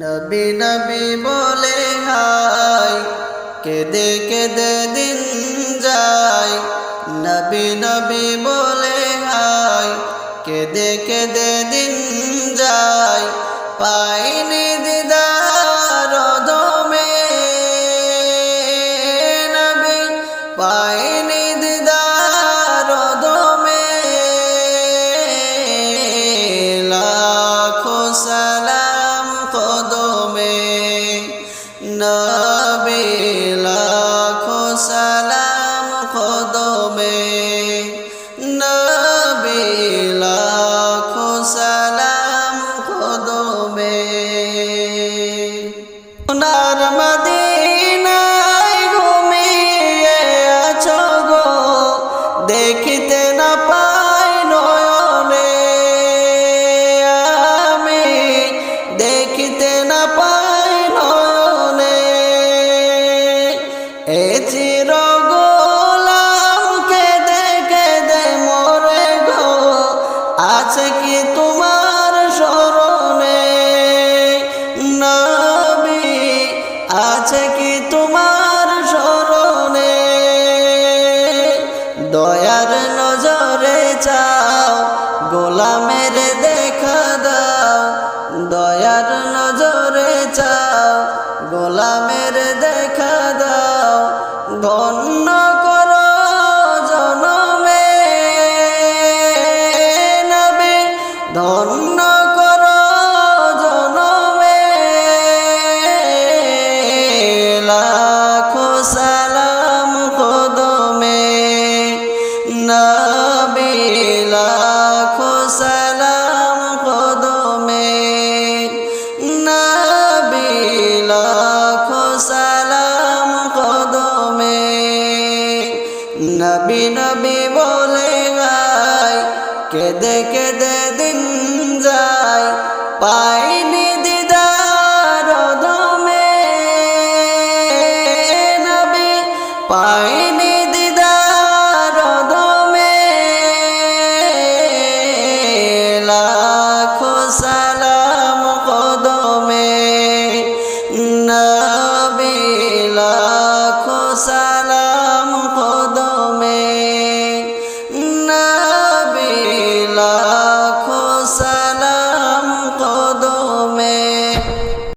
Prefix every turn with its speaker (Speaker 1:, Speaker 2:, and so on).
Speaker 1: নবী নবী বলে হাই কেঁদে কেঁদে দিন যায়। নবী নবী বলে হাই কেঁদে কেঁদে দিন যায়। পাইনি দিদার দমে নবী, পাইনি দিদার দমে। লাখো সালাম কদমে নবী, লাখো সালাম কদমে নবী, লাখো সালাম কদমে। সোনার মদিনায় ঘুমিয়ে আছো গো, দেখিতে না পাই নয়নে আমি, দেখিতে না পাই নয়নে। এ চির গোলাম কেঁদে কেঁদে মরে গো, আছে কি তোমার স্মরণে নবী, আছে কি তোমার স্মরণে। দয়ার নজরে চাও, গোলামের দেখা দাও। দয়ার নজরে চাও, গোলামের দেখা দাও। ধন্য করো জনমে নবী, ধন্য করো জনমে। লাখো সালাম কদমে নবী, লাখো সালাম কদমে নবী, লাখো সালাম কদমে। নবী নবী বলে গায় কেঁদে কেঁদে দিন যায়। পাইনি